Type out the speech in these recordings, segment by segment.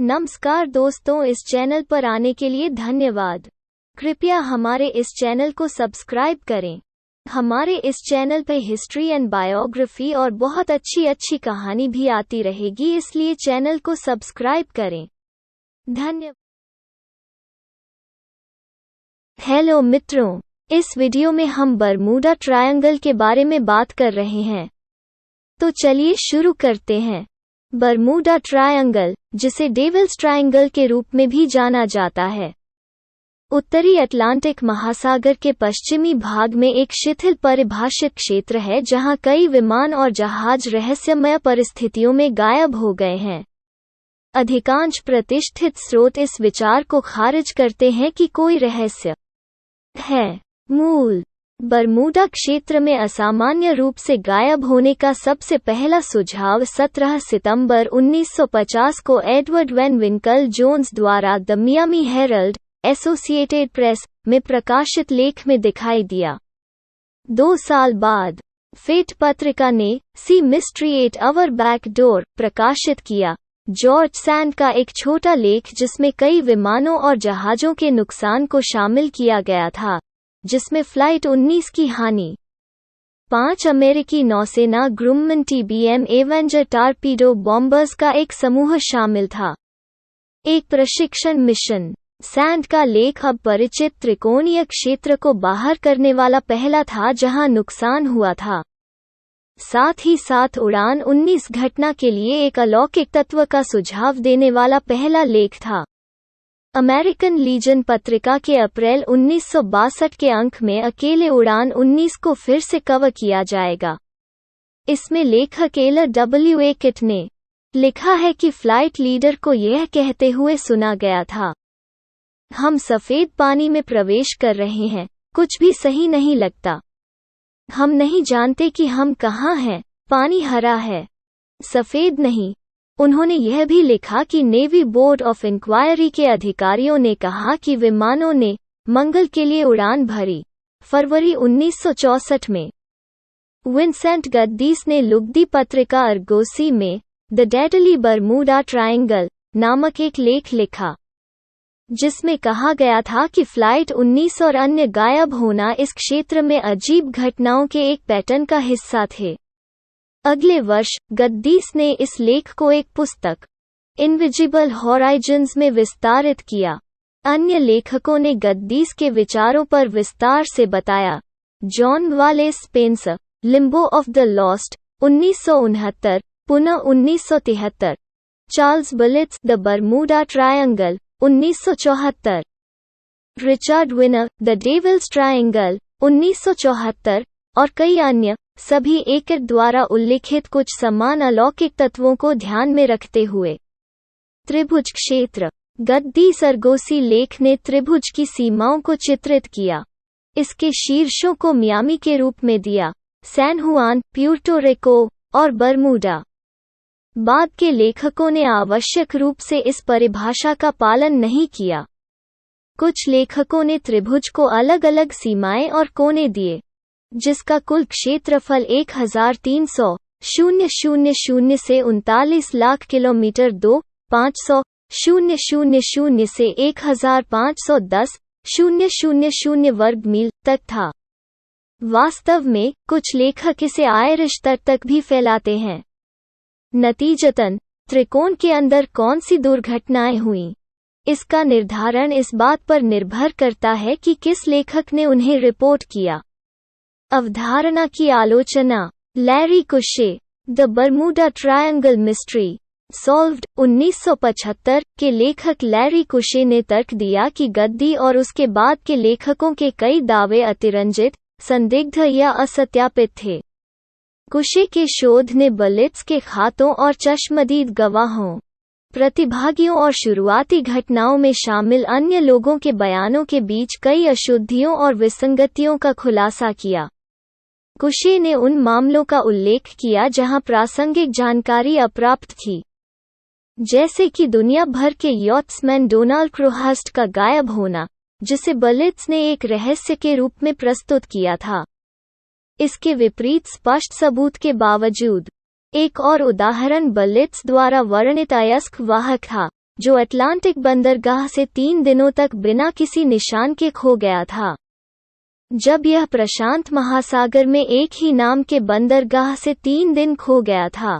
नमस्कार दोस्तों, इस चैनल पर आने के लिए धन्यवाद। कृपया हमारे इस चैनल को सब्सक्राइब करें। हमारे इस चैनल पे हिस्ट्री एंड बायोग्राफी और बहुत अच्छी कहानी भी आती रहेगी, इसलिए चैनल को सब्सक्राइब करें। धन्यवाद। हेलो मित्रों, इस वीडियो में हम बरमूडा ट्रायंगल के बारे में बात कर रहे हैं। तो चलिए शुरू करते हैं। बरमूडा ट्रायंगल, जिसे डेविल्स ट्रायंगल के रूप में भी जाना जाता है, उत्तरी अटलांटिक महासागर के पश्चिमी भाग में एक शिथिल परिभाषित क्षेत्र है जहां कई विमान और जहाज रहस्यमय परिस्थितियों में गायब हो गए हैं। अधिकांश प्रतिष्ठित स्रोत इस विचार को खारिज करते हैं कि कोई रहस्य है। मूल बरमूडा क्षेत्र में असामान्य रूप से गायब होने का सबसे पहला सुझाव 17 सितंबर 1950 को एडवर्ड वैन विंकल जोन्स द्वारा the Miami Herald, Associated Press में प्रकाशित लेख में दिखाई दिया। 2 साल बाद फेट पत्रिका ने sea mystery at our back door प्रकाशित किया, जॉर्ज सैंड का एक छोटा लेख जिसमें कई विमानों और जहाज़ों के नुकसान को शामिल किया गया था, जिसमें फ्लाइट 19 की हानि, 5 अमेरिकी नौसेना ग्रुममैन TBM एवेंजर टारपीडो बॉम्बर्स का एक समूह शामिल था। एक प्रशिक्षण मिशन। सैंड का लेख अब परिचित त्रिकोणीय क्षेत्र को बाहर करने वाला पहला था जहां नुकसान हुआ था। साथ ही साथ उड़ान 19 घटना के लिए एक अलौकिक तत्व का सुझाव देने वाला पहला लेख था। अमेरिकन लीजन पत्रिका के अप्रैल 1962 के अंक में अकेले उड़ान 19 को फिर से कवर किया जाएगा। इसमें लेखक एलर W.A. किट ने लिखा है कि फ्लाइट लीडर को यह कहते हुए सुना गया था, हम सफ़ेद पानी में प्रवेश कर रहे हैं, कुछ भी सही नहीं लगता। हम नहीं जानते कि हम कहाँ हैं, पानी हरा है, सफ़ेद नहीं। उन्होंने यह भी लिखा कि नेवी बोर्ड ऑफ इंक्वायरी के अधिकारियों ने कहा कि विमानों ने मंगल के लिए उड़ान भरी। फरवरी 1964 में विंसेंट गद्दीस ने लुगदी पत्रिका अर्गोसी में द डेडली बरमूडा ट्रायंगल नामक एक लेख लिखा, जिसमें कहा गया था कि फ्लाइट 19 और अन्य गायब होना इस क्षेत्र में अजीब घटनाओं के एक पैटर्न का हिस्सा थे। अगले वर्ष गद्दीस ने इस लेख को एक पुस्तक इनविजिबल हॉराइजन्स में विस्तारित किया। अन्य लेखकों ने गद्दीस के विचारों पर विस्तार से बताया। John Wallace Spencer, limbo of the lost 1969, पुनः 1973। Charles Berlitz, the Bermuda triangle 1974। Richard Winer, the devil's triangle 1974, और कई अन्य, सभी एकर द्वारा उल्लिखित कुछ समान अलौकिक तत्वों को ध्यान में रखते हुए। त्रिभुज क्षेत्र। गद्दीस अर्गोसी लेख ने त्रिभुज की सीमाओं को चित्रित किया। इसके शीर्षों को मियामी के रूप में दिया, सैन हुआन, प्यूर्टो रिको और बरमूडा। बाद के लेखकों ने आवश्यक रूप से इस परिभाषा का पालन नहीं किया। कुछ लेखकों ने त्रिभुज को अलग अलग सीमाएं और कोने दिए, जिसका कुल क्षेत्रफल 1300,000 से 39 लाख किलोमीटर 500,000 से 1510,000 वर्ग मील तक था। वास्तव में कुछ लेखक इसे आयरिश तट तक भी फैलाते हैं। नतीजतन त्रिकोण के अंदर कौन सी दुर्घटनाएं हुईं, इसका निर्धारण इस बात पर निर्भर करता है कि किस लेखक ने उन्हें रिपोर्ट किया। अवधारणा की आलोचना। Larry Kusche, the Bermuda triangle mystery solved 1975 के लेखक लैरी कुशे ने तर्क दिया कि गद्दी और उसके बाद के लेखकों के कई दावे अतिरंजित, संदिग्ध या असत्यापित थे। कुशे के शोध ने बलिट्स के खातों और चश्मदीद गवाहों, प्रतिभागियों और शुरुआती घटनाओं में शामिल अन्य लोगों के बयानों के बीच कई अशुद्धियों और विसंगतियों का खुलासा किया। कुशे ने उन मामलों का उल्लेख किया जहां प्रासंगिक जानकारी अप्राप्त थी, जैसे कि दुनिया भर के यॉट्समैन डोनाल्ड क्रोहर्स्ट का गायब होना, जिसे बलिट्स ने एक रहस्य के रूप में प्रस्तुत किया था। इसके विपरीत स्पष्ट सबूत के बावजूद, एक और उदाहरण बलिट्स द्वारा वर्णित अयस्क वाहक था, जो अटलांटिक बंदरगाह से 3 दिनों तक बिना किसी निशान के खो गया था, जब यह प्रशांत महासागर में एक ही नाम के बंदरगाह से 3 दिन खो गया था।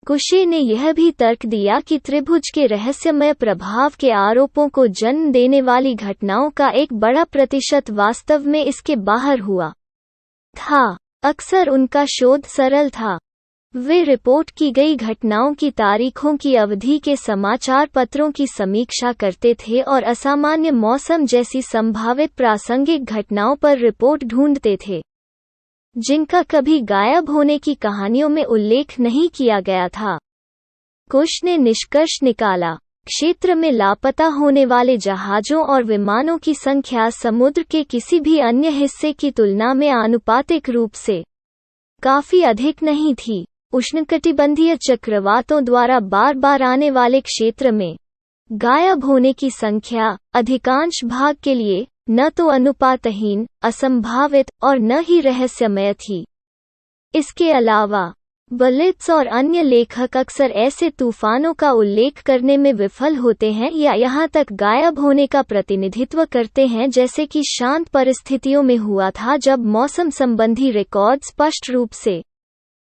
कुशे ने यह भी तर्क दिया कि त्रिभुज के रहस्यमय प्रभाव के आरोपों को जन्म देने वाली घटनाओं का एक बड़ा प्रतिशत वास्तव में इसके बाहर हुआ था। अक्सर उनका शोध सरल था। वे रिपोर्ट की गई घटनाओं की तारीखों की अवधि के समाचार पत्रों की समीक्षा करते थे और असामान्य मौसम जैसी संभावित प्रासंगिक घटनाओं पर रिपोर्ट ढूंढते थे, जिनका कभी गायब होने की कहानियों में उल्लेख नहीं किया गया था। कुश ने निष्कर्ष निकाला, क्षेत्र में लापता होने वाले जहाज़ों और विमानों की संख्या समुद्र के किसी भी अन्य हिस्से की तुलना में आनुपातिक रूप से काफी अधिक नहीं थी। उष्णकटिबंधीय चक्रवातों द्वारा बार बार आने वाले क्षेत्र में गायब होने की संख्या अधिकांश भाग के लिए न तो अनुपातहीन, असंभावित और न ही रहस्यमय थी। इसके अलावा बलित्स और अन्य लेखक अक्सर ऐसे तूफानों का उल्लेख करने में विफल होते हैं या यहाँ तक गायब होने का प्रतिनिधित्व करते हैं जैसे कि शांत परिस्थितियों में हुआ था, जब मौसम संबंधी रिकॉर्ड स्पष्ट रूप से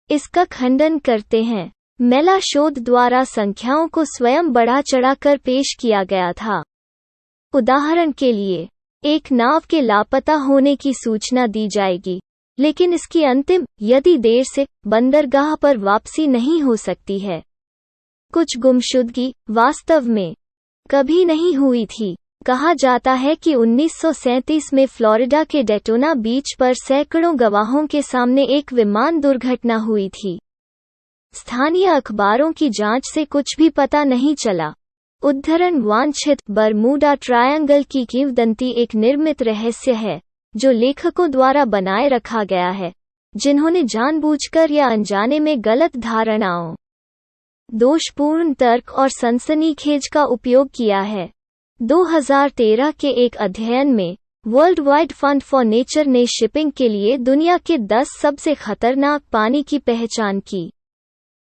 इसका खंडन करते हैं। मेला शोध द्वारा संख्याओं को स्वयं बढ़ा चढ़ाकर पेश किया गया था। उदाहरण के लिए, एक नाव के लापता होने की सूचना दी जाएगी, लेकिन इसकी अंतिम, यदि देर से, बंदरगाह पर वापसी नहीं हो सकती है। कुछ गुमशुदगी वास्तव में कभी नहीं हुई थी। कहा जाता है कि 1937 में फ्लोरिडा के डेटोना बीच पर सैकड़ों गवाहों के सामने एक विमान दुर्घटना हुई थी। स्थानीय अखबारों की जांच से कुछ भी पता नहीं चला। उद्धरण वांछित बरमूडा ट्रायंगल की किंवदंती एक निर्मित रहस्य है, जो लेखकों द्वारा बनाए रखा गया है, जिन्होंने जानबूझकर या अनजाने में गलत धारणाओं, दोषपूर्ण तर्क और सनसनीखेज का उपयोग किया है। 2013 के एक अध्ययन में world wide fund for nature ने शिपिंग के लिए दुनिया के 10 सबसे खतरनाक पानी की पहचान की,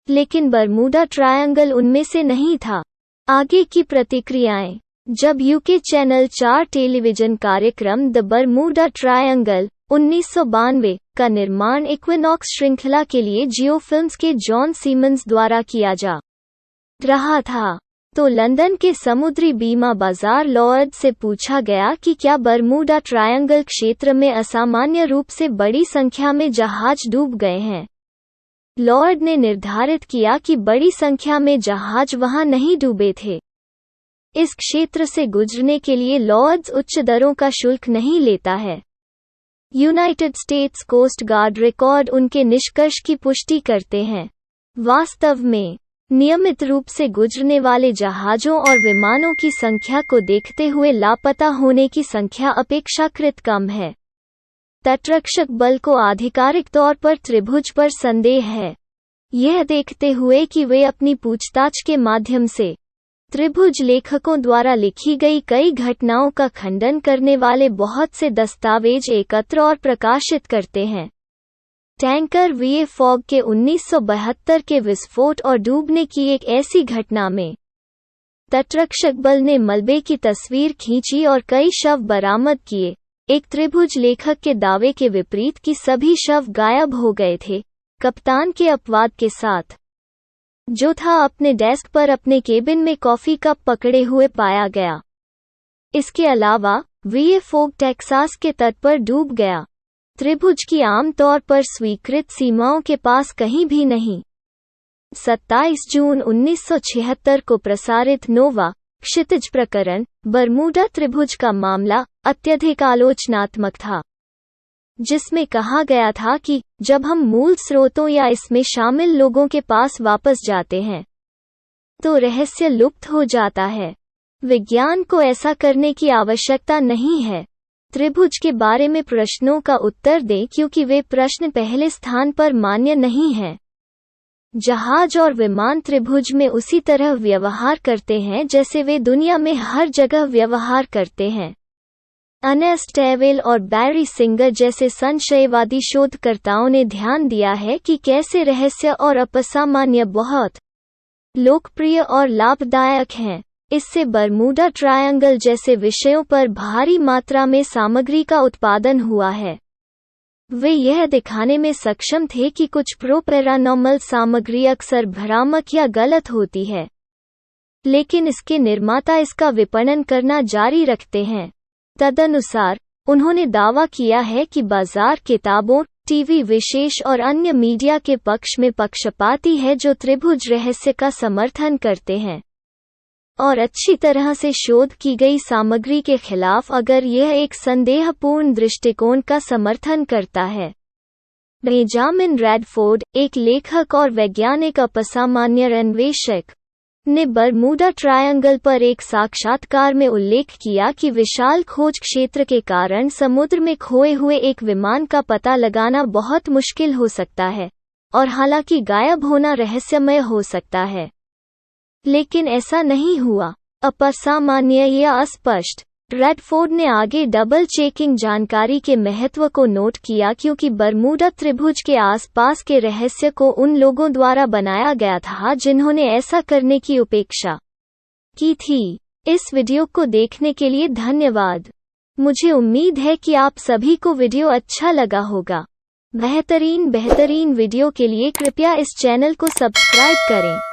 लेकिन बरमूडा ट्रायंगल उनमें से नहीं था। आगे की प्रतिक्रियाएं। जब यूके चैनल 4 टेलीविजन कार्यक्रम द बरमूडा ट्रायंगल 1992 का निर्माण इक्विनॉक्स श्रृंखला के लिए जियो फिल्म्स के जॉन सीमंस द्वारा किया जा रहा था, तो लंदन के समुद्री बीमा बाजार लॉर्ड से पूछा गया कि क्या बरमूडा ट्रायंगल क्षेत्र में असामान्य रूप से बड़ी संख्या में जहाज डूब गए हैं। लॉर्ड ने निर्धारित किया कि बड़ी संख्या में जहाज वहां नहीं डूबे थे। इस क्षेत्र से गुजरने के लिए लॉर्ड्स उच्च दरों का शुल्क नहीं लेता है। United States Coast Guard record उनके निष्कर्ष की पुष्टि करते हैं। वास्तव में नियमित रूप से गुजरने वाले जहाज़ों और विमानों की संख्या को देखते हुए लापता होने की संख्या अपेक्षाकृत कम है। तटरक्षक बल को आधिकारिक तौर पर त्रिभुज पर संदेह है, यह देखते हुए कि वे अपनी पूछताछ के माध्यम से त्रिभुज लेखकों द्वारा लिखी गई कई घटनाओं का खंडन करने वाले बहुत से दस्तावेज एकत्र और प्रकाशित करते हैं। टैंकर वीए फॉग के 1972 के विस्फोट और डूबने की एक ऐसी घटना में तटरक्षक बल ने मलबे की तस्वीर खींची और कई शव बरामद किए। एक त्रिभुज लेखक के दावे के विपरीत कि सभी शव गायब हो गए थे, कप्तान के अपवाद के साथ, जो था अपने डेस्क पर अपने केबिन में कॉफी कप पकड़े हुए पाया गया। इसके अलावा वीए फॉग टेक्सास के तट पर डूब गया। त्रिभुज की आम तौर पर स्वीकृत सीमाओं के पास कहीं भी नहीं। 27 जून 1976 को प्रसारित नोवा क्षितिज प्रकरण बरमूडा त्रिभुज का मामला अत्यधिक आलोचनात्मक था, जिसमें कहा गया था कि जब हम मूल स्रोतों या इसमें शामिल लोगों के पास वापस जाते हैं, तो रहस्य लुप्त हो जाता है। विज्ञान को ऐसा करने की आवश्यकता नहीं है। त्रिभुज के बारे में प्रश्नों का उत्तर दें क्योंकि वे प्रश्न पहले स्थान पर मान्य नहीं हैं। जहाज और विमान त्रिभुज में उसी तरह व्यवहार करते हैं जैसे वे दुनिया में हर जगह व्यवहार करते हैं। अर्नेस्ट टेवेल और बैरी सिंगर जैसे संशयवादी शोधकर्ताओं ने ध्यान दिया है कि कैसे रहस्य और अपसामान्य बहुत लोकप्रिय और लाभदायक हैं। इससे बरमूडा ट्रायंगल जैसे विषयों पर भारी मात्रा में सामग्री का उत्पादन हुआ है। वे यह दिखाने में सक्षम थे कि कुछ प्रो-पैरानॉर्मल सामग्री अक्सर भ्रामक या गलत होती है, लेकिन इसके निर्माता इसका विपणन करना जारी रखते हैं। तदनुसार, उन्होंने दावा किया है कि बाजार किताबों, टीवी विशेष और अन्य मीडिया के पक्ष में पक्षपाती है जो त्रिभुज रहस्य का समर्थन करते हैं, और अच्छी तरह से शोध की गई सामग्री के खिलाफ अगर यह एक संदेहपूर्ण दृष्टिकोण का समर्थन करता है। बेंजामिन रैडफोर्ड, एक लेखक और वैज्ञानिक असामान्य अन्वेषक, ने बरमूडा ट्रायंगल पर एक साक्षात्कार में उल्लेख किया कि विशाल खोज क्षेत्र के कारण समुद्र में खोए हुए एक विमान का पता लगाना बहुत मुश्किल हो सकता है, और हालांकि गायब होना रहस्यमय हो सकता है, लेकिन ऐसा नहीं हुआ। असामान्य या अस्पष्ट। रैडफोर्ड ने आगे डबल चेकिंग जानकारी के महत्व को नोट किया क्योंकि बरमूडा त्रिभुज के आसपास के रहस्य को उन लोगों द्वारा बनाया गया था जिन्होंने ऐसा करने की उपेक्षा की थी। इस वीडियो को देखने के लिए धन्यवाद। मुझे उम्मीद है कि आप सभी को वीडियो अच्छा लगा होगा। बेहतरीन वीडियो के लिए कृपया इस चैनल को सब्सक्राइब करें।